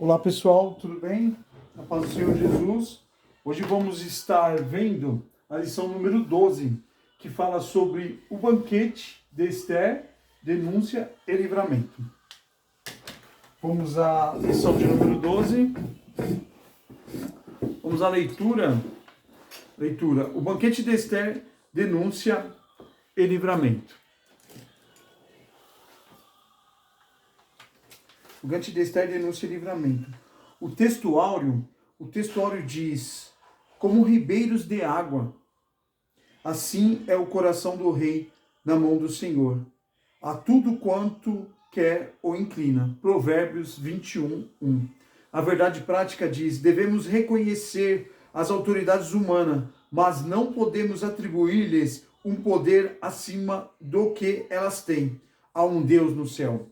Olá pessoal, tudo bem? A paz do Senhor Jesus. Hoje vamos estar vendo a lição número 12, que fala sobre o banquete de Esther, denúncia e livramento. Vamos à lição de número 12. Vamos à leitura. O banquete de Esther, denúncia e livramento. O banquete de Esther, denúncia e livramento. O texto áureo diz: como ribeiros de água, assim é o coração do rei na mão do Senhor. A tudo quanto quer o inclina. Provérbios 21, 1. A verdade prática diz: devemos reconhecer as autoridades humanas, mas não podemos atribuir-lhes um poder acima do que elas têm. Há um Deus no céu.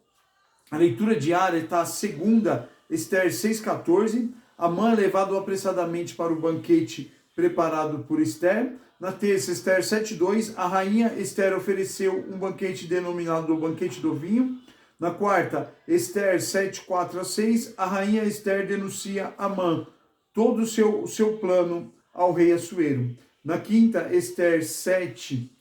A leitura diária está a segunda, Esther 6,14. Amã é levado apressadamente para o banquete preparado por Esther. Na terça, Esther 7,2. A rainha Esther ofereceu um banquete denominado o banquete do vinho. Na quarta, Esther 7,4-6. A rainha Esther denuncia Amã, todo o seu plano ao rei Assuero. Na quinta, Esther 7,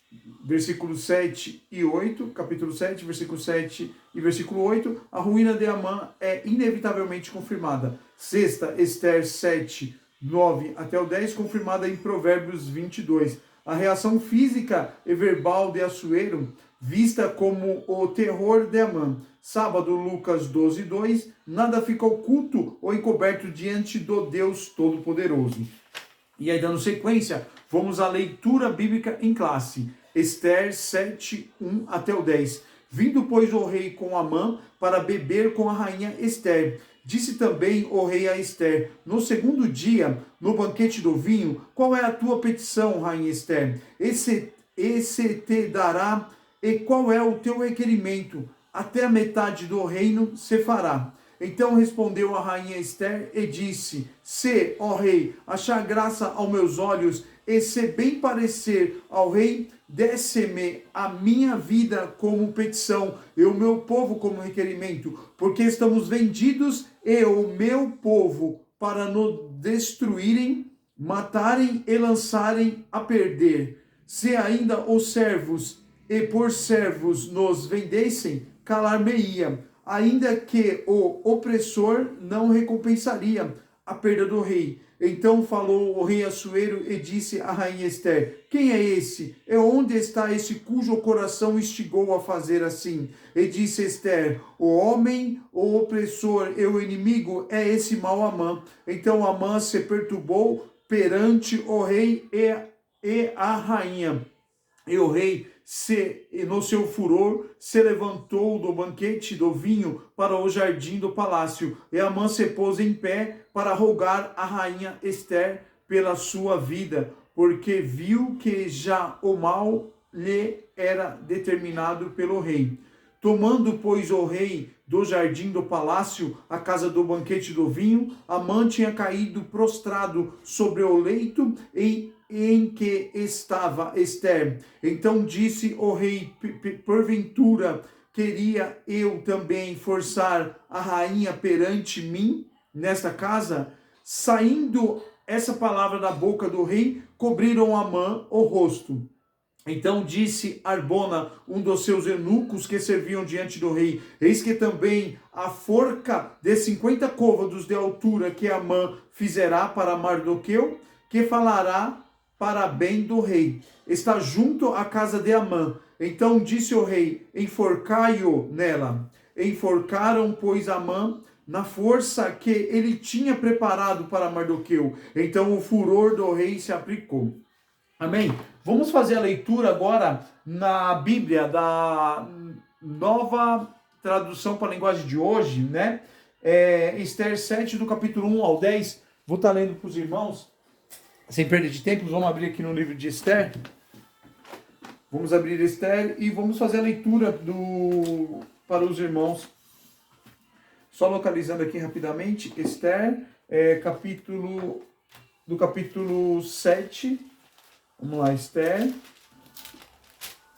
versículos 7 e 8, capítulo 7, versículo 7 e versículo 8, a ruína de Amã é inevitavelmente confirmada. Sexta, Esther 7, 9 até o 10, confirmada em Provérbios 22. A reação física e verbal de Assuero, vista como o terror de Amã. Sábado, Lucas 12, 2, nada fica oculto ou encoberto diante do Deus Todo-Poderoso. E aí, dando sequência, vamos à leitura bíblica em classe. Esther 7, 1 até o 10. Vindo, pois, o rei com Amã para beber com a rainha Esther. Disse também o rei a Esther: no segundo dia, no banquete do vinho, qual é a tua petição, rainha Esther? Esse te dará, e qual é o teu requerimento? Até a metade do reino se fará. Então respondeu a rainha Esther e disse: se, ó rei, achar graça aos meus olhos, e se bem parecer ao rei, desce-me a minha vida como petição, e o meu povo como requerimento, porque estamos vendidos, e o meu povo, para nos destruírem, matarem e lançarem a perder. Se ainda os servos e por servos nos vendessem, calar-me-ia, ainda que o opressor não recompensaria a perda do rei. Então falou o rei Assuero e disse à rainha Esther: quem é esse? E onde está esse cujo coração instigou a fazer assim? E disse Esther: o homem, o opressor e o inimigo é esse mau Amã. Então Amã se perturbou perante o rei e a rainha. E o rei, no seu furor, se levantou do banquete do vinho para o jardim do palácio. E Amã se pôs em pé para rogar a rainha Esther pela sua vida, porque viu que já o mal lhe era determinado pelo rei. Tomando, pois, o rei do jardim do palácio, a casa do banquete do vinho, Amã tinha caído prostrado sobre o leito em que estava Esther. Então disse o rei: porventura queria eu também forçar a rainha perante mim nesta casa? Saindo essa palavra da boca do rei, cobriram Amã o rosto. Então disse Arbona, um dos seus eunucos que serviam diante do rei: eis que também a forca de 50 côvados de altura que Amã fizerá para Mardoqueu, que falará para bem do rei, está junto à casa de Amã. Então disse o rei: enforcai-o nela. Enforcaram, pois, Amã na força que ele tinha preparado para Mardoqueu. Então o furor do rei se aplicou. Amém? Vamos fazer a leitura agora na Bíblia da nova tradução para a linguagem de hoje, né? Esther 7, do capítulo 1 ao 10. Vou estar lendo para os irmãos, sem perder de tempo. Vamos abrir aqui no livro de Esther. Vamos abrir Esther e vamos fazer a leitura para os irmãos. Só localizando aqui rapidamente, Esther, do capítulo 7. Vamos lá, Esther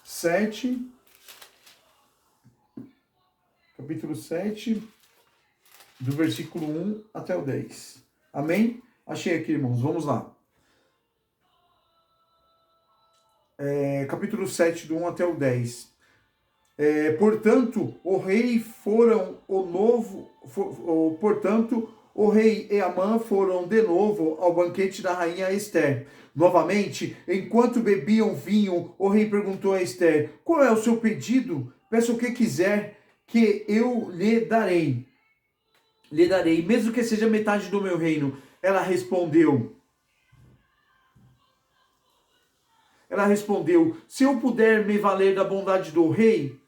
7, capítulo 7, do versículo 1 até o 10. Amém? Achei aqui, irmãos. Vamos lá. Capítulo 7, do 1 até o 10. Portanto, o rei e Amã foram de novo ao banquete da rainha Ester. Novamente, enquanto bebiam vinho, o rei perguntou a Ester: qual é o seu pedido? Peça o que quiser, que eu lhe darei. Mesmo que seja metade do meu reino. Ela respondeu, se eu puder me valer da bondade do rei,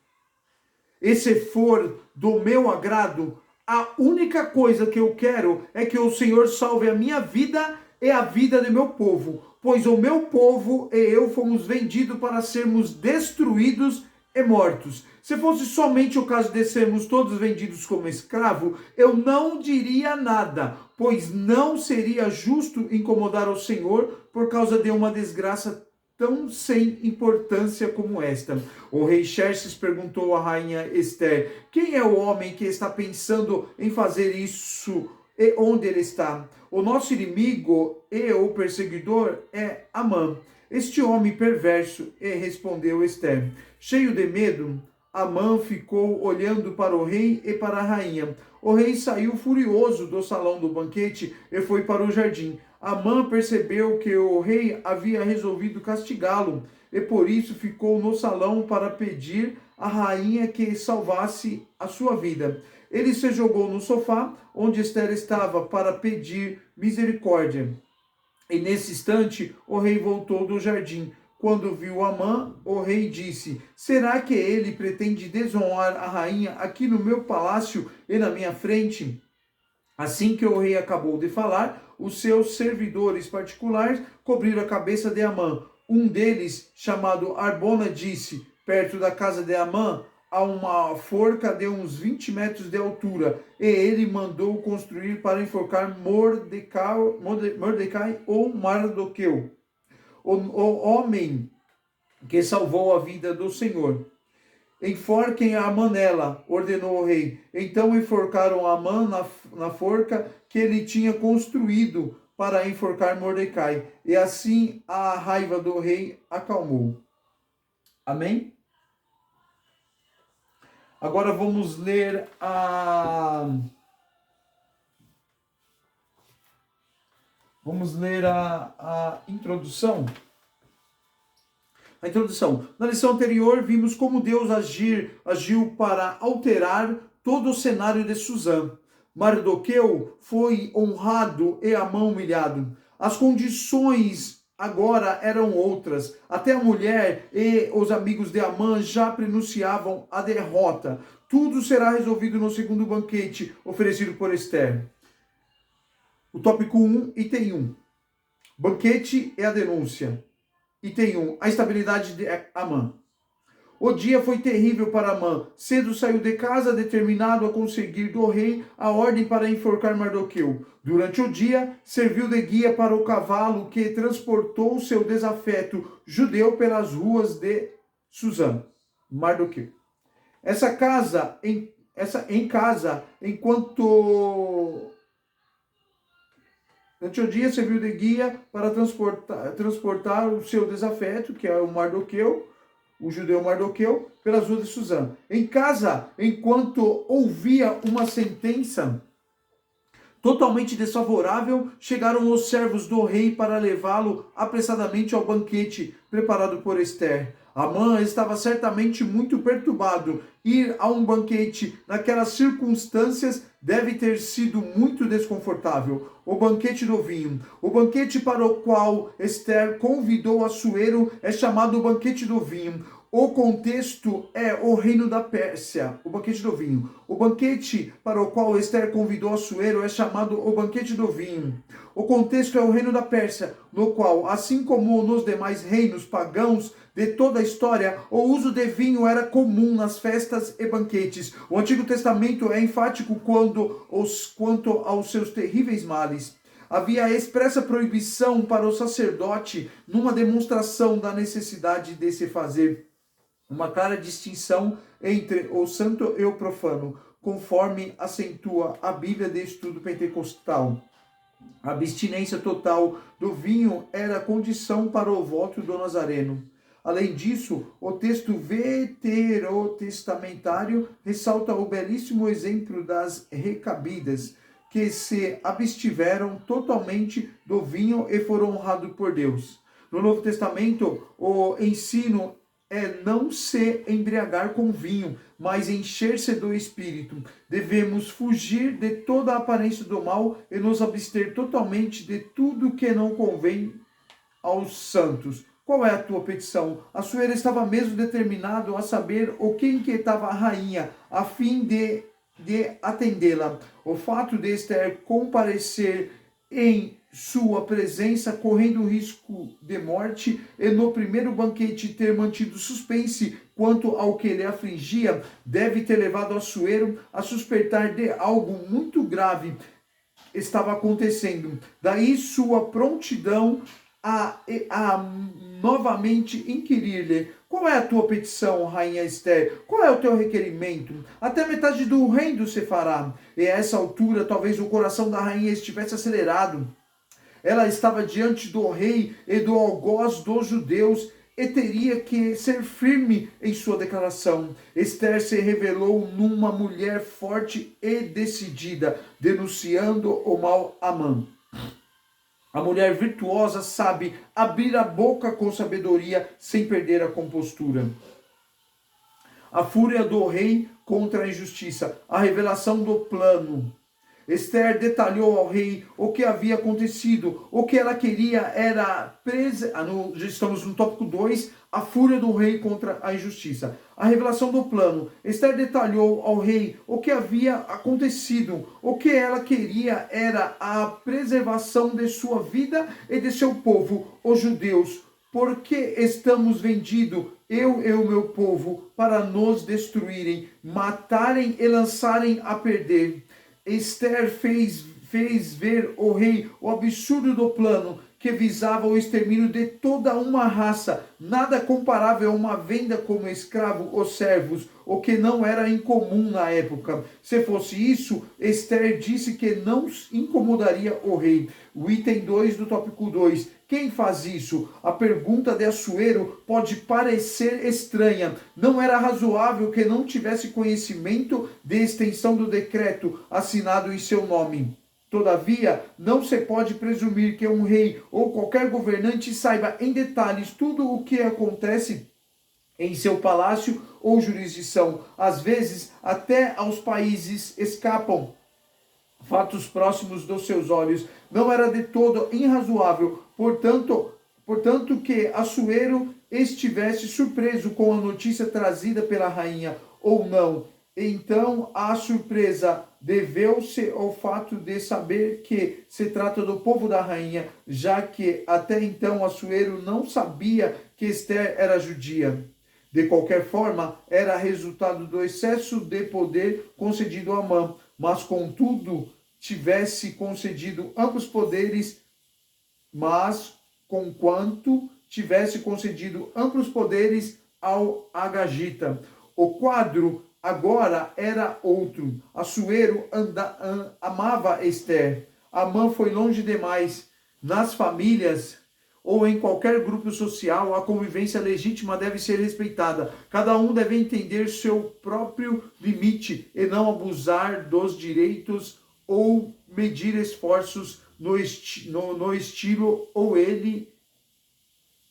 e se for do meu agrado, a única coisa que eu quero é que o Senhor salve a minha vida e a vida do meu povo, pois o meu povo e eu fomos vendidos para sermos destruídos e mortos. Se fosse somente o caso de sermos todos vendidos como escravo, eu não diria nada, pois não seria justo incomodar o Senhor por causa de uma desgraça tão sem importância como esta. O rei Xerxes perguntou à rainha Ester: quem é o homem que está pensando em fazer isso e onde ele está? O nosso inimigo e o perseguidor é Amã, este homem perverso. E respondeu Ester. Cheio de medo, Amã ficou olhando para o rei e para a rainha. O rei saiu furioso do salão do banquete e foi para o jardim. Amã percebeu que o rei havia resolvido castigá-lo e por isso ficou no salão para pedir à rainha que salvasse a sua vida. Ele se jogou no sofá onde Ester estava para pedir misericórdia. E nesse instante o rei voltou do jardim. Quando viu Amã, o rei disse: será que ele pretende desonrar a rainha aqui no meu palácio e na minha frente? Assim que o rei acabou de falar, os seus servidores particulares cobriram a cabeça de Amã. Um deles, chamado Arbona, disse: perto da casa de Amã há uma forca de uns 20 metros de altura, e ele mandou construir para enforcar Mordecai ou Mardoqueu, o homem que salvou a vida do Senhor. Enforquem Amã nela, ordenou o rei. Então enforcaram Amã na forca que ele tinha construído para enforcar Mordecai. E assim a raiva do rei acalmou. Amém? Agora vamos ler a introdução. A introdução. Na lição anterior, vimos como Deus agiu para alterar todo o cenário de Suzã. Mardoqueu foi honrado e Amã humilhado. As condições agora eram outras. Até a mulher e os amigos de Amã já pronunciavam a derrota. Tudo será resolvido no segundo banquete oferecido por Ester. O tópico 1, item 1. Banquete e a denúncia. Item 1. A estabilidade de Amã. O dia foi terrível para Amã. Cedo saiu de casa, determinado a conseguir do rei a ordem para enforcar Mardoqueu. Durante o dia, serviu de guia para o cavalo que transportou seu desafeto judeu pelas ruas de Suzã. Mardoqueu. Durante o dia serviu de guia para transportar o seu desafeto, que é o Mardoqueu, o judeu Mardoqueu, pelas ruas de Suzã. Em casa, enquanto ouvia uma sentença totalmente desfavorável, chegaram os servos do rei para levá-lo apressadamente ao banquete preparado por Ester. Amã estava certamente muito perturbado. Ir a um banquete naquelas circunstâncias deve ter sido muito desconfortável. O banquete do vinho. O banquete para o qual Ester convidou Assuero é chamado o banquete do vinho. O contexto é o reino da Pérsia, o banquete do vinho. O banquete para o qual Ester convidou Assuero é chamado o banquete do vinho. O contexto é o reino da Pérsia, no qual, assim como nos demais reinos pagãos de toda a história, o uso de vinho era comum nas festas e banquetes. O Antigo Testamento é enfático quanto aos seus terríveis males. Havia expressa proibição para o sacerdote numa demonstração da necessidade de se fazer uma clara distinção entre o santo e o profano. conforme acentua a Bíblia de Estudo Pentecostal. A abstinência total do vinho era condição para o voto do Nazareno. Além disso, o texto veterotestamentário ressalta o belíssimo exemplo das recabidas, que se abstiveram totalmente do vinho e foram honrados por Deus. No Novo Testamento, o ensino é não se embriagar com vinho, mas encher-se do Espírito. Devemos fugir de toda a aparência do mal e nos abster totalmente de tudo que não convém aos santos. Qual é a tua petição? Assuero estava mesmo determinado a saber o que inquietava a rainha, a fim de atendê-la. O fato de Esther comparecer em sua presença, correndo risco de morte, e no primeiro banquete ter mantido suspense quanto ao que lhe afligia, deve ter levado Assuero a suspeitar de algo muito grave estava acontecendo. Daí sua prontidão a novamente inquirir-lhe: qual é a tua petição, rainha Esther? Qual é o teu requerimento? Até metade do reino se fará. E a essa altura, talvez o coração da rainha estivesse acelerado. Ela estava diante do rei e do algoz dos judeus e teria que ser firme em sua declaração. Esther se revelou numa mulher forte e decidida, denunciando o mal Amã. A mulher virtuosa sabe abrir a boca com sabedoria sem perder a compostura. A fúria do rei contra a injustiça, a revelação do plano. Esther detalhou ao rei o que havia acontecido. O que ela queria era já estamos no tópico 2, a fúria do rei contra a injustiça. A revelação do plano. Esther detalhou ao rei o que havia acontecido. O que ela queria era a preservação de sua vida e de seu povo, os judeus. Porque estamos vendidos, eu e o meu povo, para nos destruírem, matarem e lançarem a perder. Esther fez ver ao rei o absurdo do plano que visava o extermínio de toda uma raça, nada comparável a uma venda como escravo ou servos, o que não era incomum na época. Se fosse isso, Esther disse que não incomodaria o rei. O item 2 do tópico 2. Quem faz isso? A pergunta de Assuero pode parecer estranha. Não era razoável que não tivesse conhecimento de extensão do decreto assinado em seu nome. Todavia, não se pode presumir que um rei ou qualquer governante saiba em detalhes tudo o que acontece em seu palácio ou jurisdição. Às vezes, até aos países escapam fatos próximos dos seus olhos. Não era de todo irrazoável, portanto que Assuero estivesse surpreso com a notícia trazida pela rainha, ou não. Então a surpresa deveu-se ao fato de saber que se trata do povo da rainha, já que até então Assuero não sabia que Esther era judia. De qualquer forma, era resultado do excesso de poder concedido a Amã, mas contudo tivesse concedido amplos poderes, ao Agagita. O quadro agora era outro. Assuero amava Esther. Amã foi longe demais. Nas famílias ou em qualquer grupo social, a convivência legítima deve ser respeitada. Cada um deve entender seu próprio limite e não abusar dos direitos ou medir esforços no estilo ou ele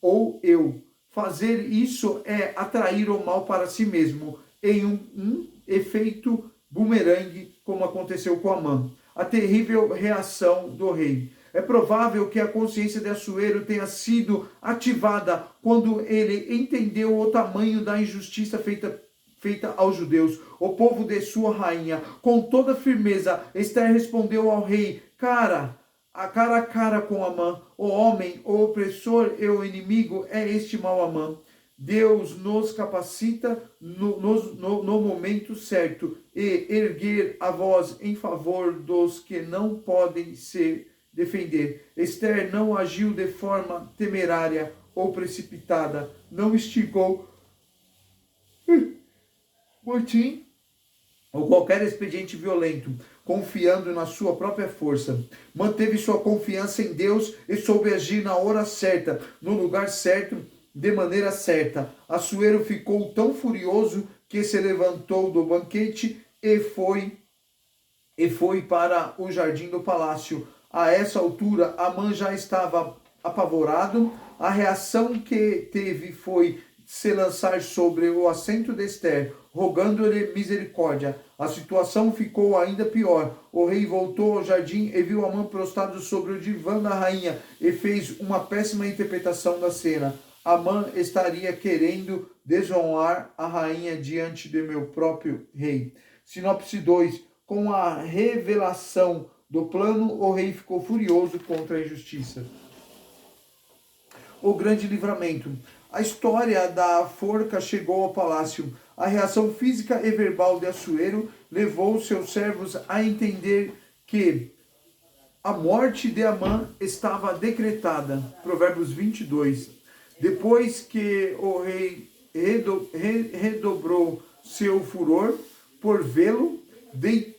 ou eu. Fazer isso é atrair o mal para si mesmo, em um efeito bumerangue, como aconteceu com Amã. A terrível reação do rei. É provável que a consciência de Assuero tenha sido ativada quando ele entendeu o tamanho da injustiça feita aos judeus, o povo de sua rainha. Com toda firmeza, Esther respondeu ao rei, cara a cara com Amã, o homem, o opressor e o inimigo é este mau Amã. Deus nos capacita no momento certo e erguer a voz em favor dos que não podem se defender. Esther não agiu de forma temerária ou precipitada, não instigou motim ou qualquer expediente violento, confiando na sua própria força. Manteve sua confiança em Deus e soube agir na hora certa, no lugar certo, de maneira certa. Assuero ficou tão furioso que se levantou do banquete e foi para o jardim do palácio. A essa altura, Amã já estava apavorado. A reação que teve foi se lançar sobre o assento de Ester, rogando-lhe misericórdia. A situação ficou ainda pior. O rei voltou ao jardim e viu Amã prostrado sobre o divã da rainha e fez uma péssima interpretação da cena. Amã estaria querendo desonrar a rainha diante de meu próprio rei. Sinopse 2. Com a revelação do plano, o rei ficou furioso contra a injustiça. O grande livramento. A história da forca chegou ao palácio. A reação física e verbal de Assuero levou seus servos a entender que a morte de Amã estava decretada. Provérbios 22. Depois que o rei redobrou seu furor por vê-lo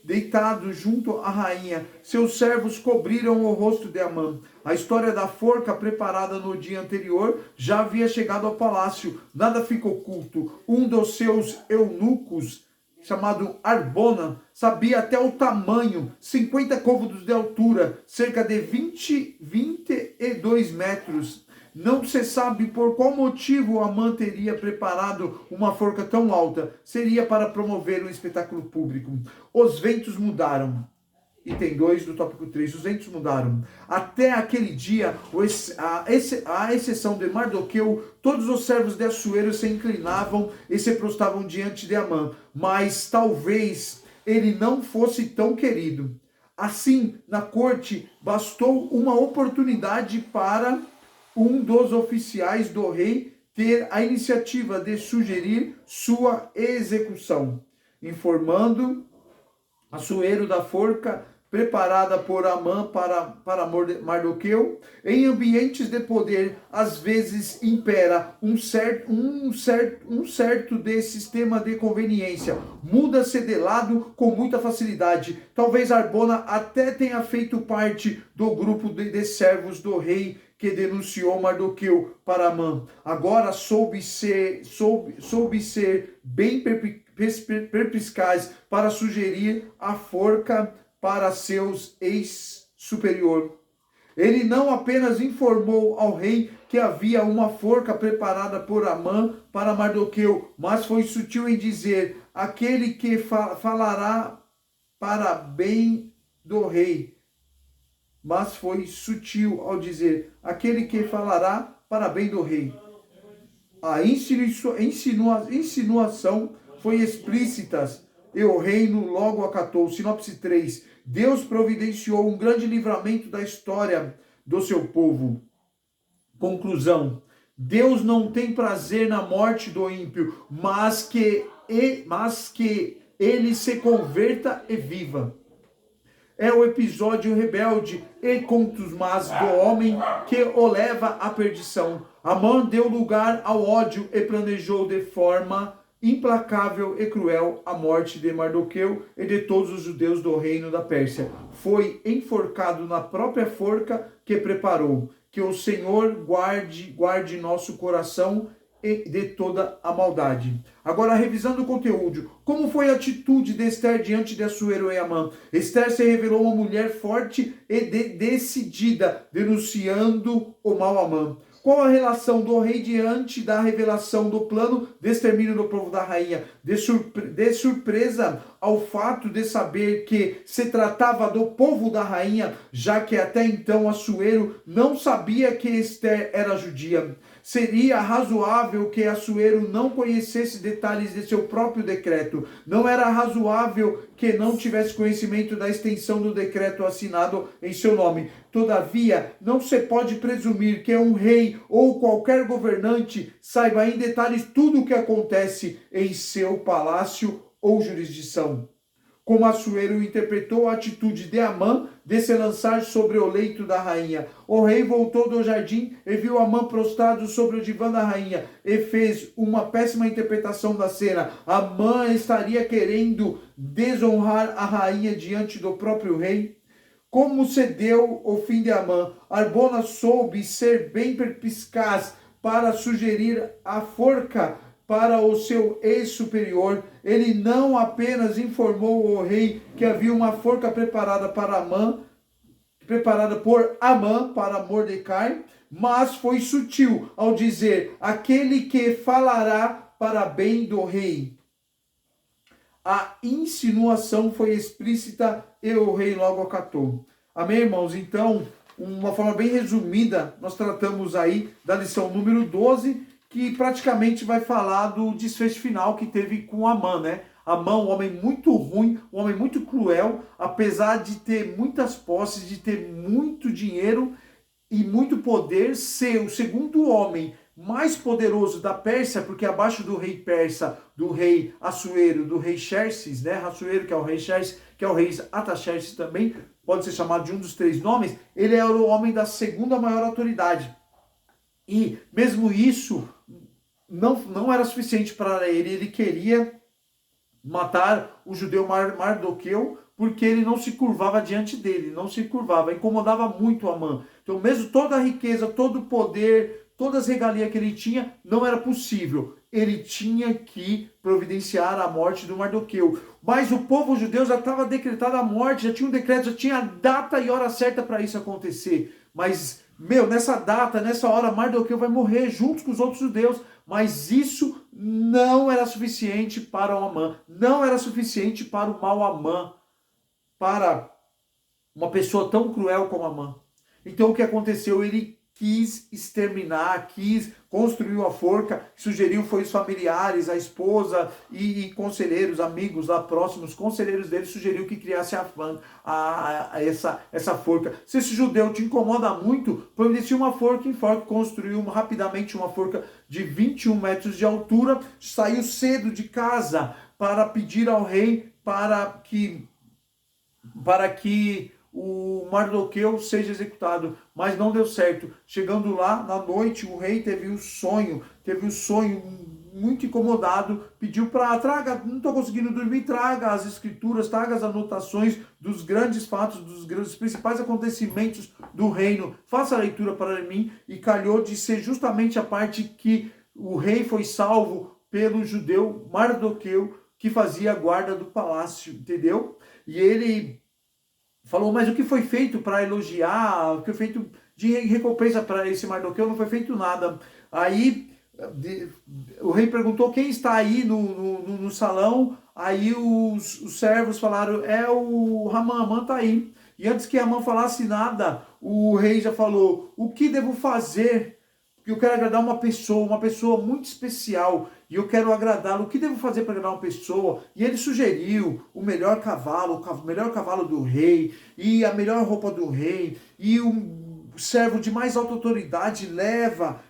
deitado junto à rainha, seus servos cobriram o rosto de Amã. A história da forca preparada no dia anterior já havia chegado ao palácio. Nada ficou oculto. Um dos seus eunucos, chamado Arbona, sabia até o tamanho, 50 côvados de altura, cerca de 22 metros. Não se sabe por qual motivo Amã teria preparado uma forca tão alta. Seria para promover um espetáculo público. Os ventos mudaram. Item 2 do tópico 3. Os ventos mudaram. Até aquele dia, à exceção de Mardoqueu, todos os servos de Assuero se inclinavam e se prostravam diante de Amã. Mas talvez ele não fosse tão querido. Assim, na corte, bastou uma oportunidade para um dos oficiais do rei ter a iniciativa de sugerir sua execução, informando Assuero da forca preparada por Amã para Mardoqueu. Em ambientes de poder, às vezes impera um certo de sistema de conveniência. Muda-se de lado com muita facilidade. Talvez Arbona até tenha feito parte do grupo de servos do rei que denunciou Mardoqueu para Amã. Agora soube ser bem perspicaz para sugerir a forca para seus ex-superior. Ele não apenas informou ao rei que havia uma forca preparada por Amã para Mardoqueu, mas foi sutil em dizer: aquele que falará para bem do rei. Mas foi sutil ao dizer: aquele que falará para bem do rei. A insinuação foi explícita e o reino logo acatou. Sinopse 3. Deus providenciou um grande livramento da história do seu povo. Conclusão. Deus não tem prazer na morte do ímpio, mas que ele se converta e viva. É o episódio rebelde e contumaz do homem que o leva à perdição. Amã deu lugar ao ódio e planejou de forma implacável e cruel a morte de Mardoqueu e de todos os judeus do reino da Pérsia. Foi enforcado na própria forca que preparou. Que o Senhor guarde nosso coração de toda a maldade. Agora, revisando o conteúdo, como foi a atitude de Ester diante de Assuero e Amã? Ester se revelou uma mulher forte e decidida, denunciando o mal a Amã. Qual a relação do rei diante da revelação do plano de extermínio do povo da rainha? De surpresa ao fato de saber que se tratava do povo da rainha, já que até então Assuero não sabia que Ester era judia. Seria razoável que Assuero não conhecesse detalhes de seu próprio decreto. Não era razoável que não tivesse conhecimento da extensão do decreto assinado em seu nome. Todavia, não se pode presumir que um rei ou qualquer governante saiba em detalhes tudo o que acontece em seu palácio ou jurisdição. como Assuero interpretou a atitude de Amã de se lançar sobre o leito da rainha. O rei voltou do jardim e viu Amã prostrado sobre o divã da rainha e fez uma péssima interpretação da cena. Amã estaria querendo desonrar a rainha diante do próprio rei. Como se deu o fim de Amã? Harbona soube ser bem perspicaz para sugerir a forca para o seu ex-superior. Ele não apenas informou o rei que havia uma forca preparada por Amã para Mordecai, mas foi sutil ao dizer: aquele que falará para bem do rei. A insinuação foi explícita e o rei logo acatou. Amém, irmãos? Então, uma forma bem resumida, nós tratamos aí da lição número 12, que praticamente vai falar do desfecho final que teve com Amã, né? Amã, um homem muito ruim, um homem muito cruel, apesar de ter muitas posses, de ter muito dinheiro e muito poder, ser o segundo homem mais poderoso da Pérsia, porque abaixo do rei persa, do rei Assuero, do rei Xerxes, né? Assuero, que é o rei Xerxes, que é o rei Artaxerxes também, pode ser chamado de um dos três nomes, ele era o homem da segunda maior autoridade. E mesmo isso não era suficiente para ele. Ele queria matar o judeu Mardoqueu, porque ele não se curvava diante dele, não se curvava, incomodava muito Amã. Então, mesmo toda a riqueza, todo o poder, todas as regalias que ele tinha, não era possível. Ele tinha que providenciar a morte do Mardoqueu. Mas o povo judeu já estava decretado a morte, já tinha um decreto, já tinha a data e hora certa para isso acontecer. Mas, nessa data, nessa hora, Mardoqueu vai morrer junto com os outros judeus. Mas isso não era suficiente para o Amã, não era suficiente para o mau Amã, para uma pessoa tão cruel como Amã. Então o que aconteceu? Ele quis exterminar, quis construir uma forca, sugeriu foi os familiares, a esposa e conselheiros, amigos lá próximos, conselheiros dele, sugeriu que criasse essa forca. Se esse judeu te incomoda muito, providencia uma forca em forca, construiu rapidamente uma forca de 21 metros de altura, saiu cedo de casa para pedir ao rei para que o Mardoqueu seja executado, mas não deu certo. Chegando lá, na noite, o rei teve um sonho muito incomodado, pediu para, não estou conseguindo dormir, traga as escrituras, traga as anotações dos grandes fatos, dos principais acontecimentos do reino, faça a leitura para mim, e calhou de ser justamente a parte que o rei foi salvo pelo judeu Mardoqueu, que fazia a guarda do palácio, entendeu? E ele falou, mas o que foi feito para elogiar, o que foi feito de recompensa para esse Mardoqueu? Não foi feito nada. Aí o rei perguntou quem está aí no salão. Aí os servos falaram, é o Amã, Amã está aí. E antes que Amã falasse nada, o rei já falou, o que devo fazer? Porque eu quero agradar uma pessoa muito especial, e eu quero agradá-lo. O que devo fazer para agradar uma pessoa? E ele sugeriu o melhor cavalo do rei, e a melhor roupa do rei, e um servo de mais alta autoridade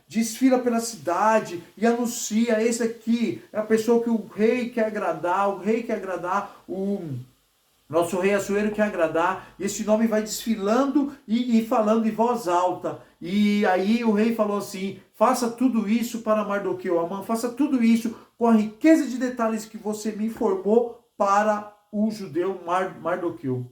desfila pela cidade e anuncia, esse aqui é a pessoa que o rei quer agradar, o nosso rei Assuero quer agradar, e esse nome vai desfilando e falando em voz alta. E aí o rei falou assim, faça tudo isso para Mardoqueu, Amã, faça tudo isso com a riqueza de detalhes que você me informou para o judeu Mardoqueu.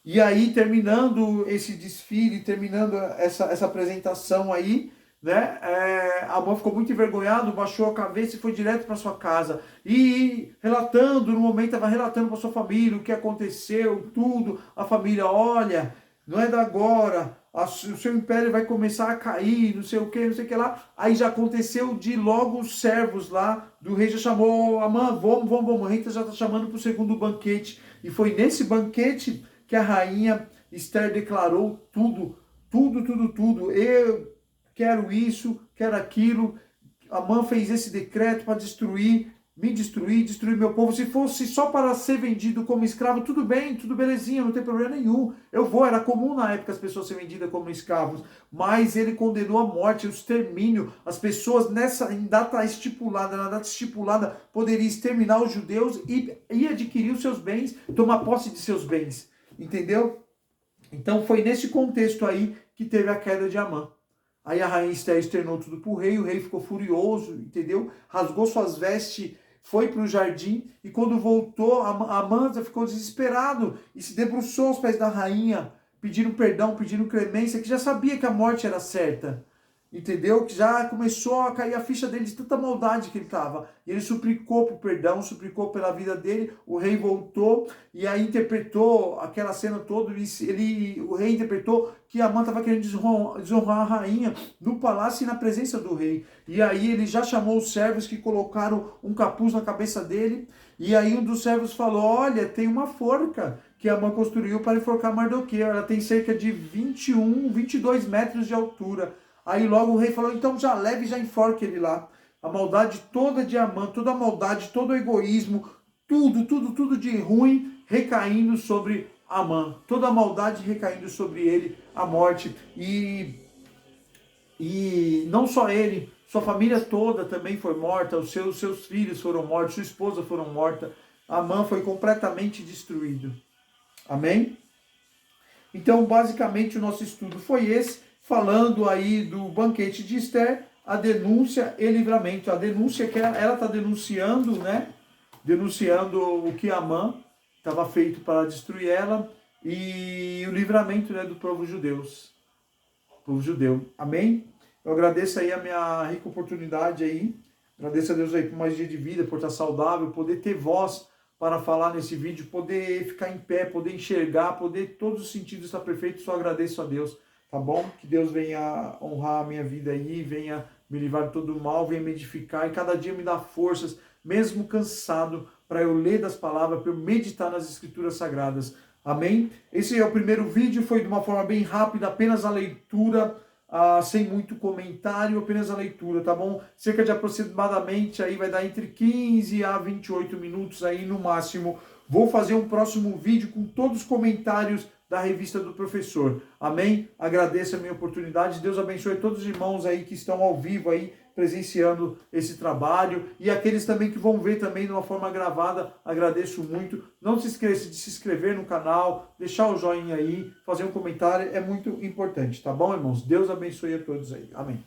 E aí, terminando esse desfile, terminando essa apresentação aí, né? Amã ficou muito envergonhado, baixou a cabeça e foi direto para sua casa. E no momento estava relatando para sua família o que aconteceu, tudo. A família, olha, não é da agora, o seu império vai começar a cair, não sei o que lá. Aí já aconteceu de logo os servos lá do rei já chamou, Amã, vamos, o rei já está chamando para o segundo banquete. E foi nesse banquete que a rainha Esther declarou tudo. Eu quero isso, quero aquilo. Amã fez esse decreto para destruir, me destruir, destruir meu povo. Se fosse só para ser vendido como escravo, tudo bem, tudo belezinha, não tem problema nenhum. Eu vou, era comum na época as pessoas serem vendidas como escravos, mas ele condenou a morte, o extermínio. As pessoas em data estipulada, na data estipulada, poderiam exterminar os judeus e adquirir os seus bens, tomar posse de seus bens. Entendeu? Então foi nesse contexto aí que teve a queda de Amã. Aí a rainha Esther externou tudo para o rei ficou furioso, entendeu? Rasgou suas vestes, foi para o jardim, e quando voltou, Amã ficou desesperado e se debruçou aos pés da rainha, pedindo perdão, pedindo clemência, que já sabia que a morte era certa. Entendeu? Que já começou a cair a ficha dele de tanta maldade que ele estava. E ele suplicou por perdão, suplicou pela vida dele. O rei voltou e aí interpretou aquela cena toda. O rei interpretou que Amã estava querendo desonrar a rainha no palácio e na presença do rei. E aí ele já chamou os servos que colocaram um capuz na cabeça dele. E aí um dos servos falou: olha, tem uma forca que Amã construiu para enforcar Mardoqueu. Ela tem cerca de 22 metros de altura. Aí logo o rei falou: então já leve e já enforque ele lá. A maldade toda de Amã, toda a maldade, todo o egoísmo, tudo de ruim recaindo sobre Amã. Toda a maldade recaindo sobre ele, a morte. E não só ele, sua família toda também foi morta, os seus filhos foram mortos, sua esposa foram morta. Amã foi completamente destruído. Amém? Então, basicamente, o nosso estudo foi esse, falando aí do banquete de Esther, a denúncia e livramento. A denúncia que ela está denunciando, né? Denunciando o que Amã estava feito para destruir ela, e o livramento, né, do povo judeu. Amém? Eu agradeço aí a minha rica oportunidade aí. Agradeço a Deus aí por mais dia de vida, por estar saudável, poder ter voz para falar nesse vídeo, poder ficar em pé, poder enxergar, poder todos os sentidos estar perfeito. Só agradeço a Deus, tá bom? Que Deus venha honrar a minha vida aí, venha me livrar de todo o mal, venha me edificar e cada dia me dá forças, mesmo cansado, para eu ler das palavras, para eu meditar nas escrituras sagradas. Amém? Esse é o primeiro vídeo, foi de uma forma bem rápida, apenas a leitura, sem muito comentário, apenas a leitura, tá bom? Cerca de aproximadamente, aí vai dar entre 15 a 28 minutos aí no máximo. Vou fazer um próximo vídeo com todos os comentários da revista do professor. Amém? Agradeço a minha oportunidade. Deus abençoe todos os irmãos aí que estão ao vivo aí, presenciando esse trabalho, e aqueles também que vão ver também de uma forma gravada. Agradeço muito. Não se esqueça de se inscrever no canal, deixar o joinha aí, fazer um comentário, é muito importante, tá bom, irmãos? Deus abençoe a todos aí. Amém.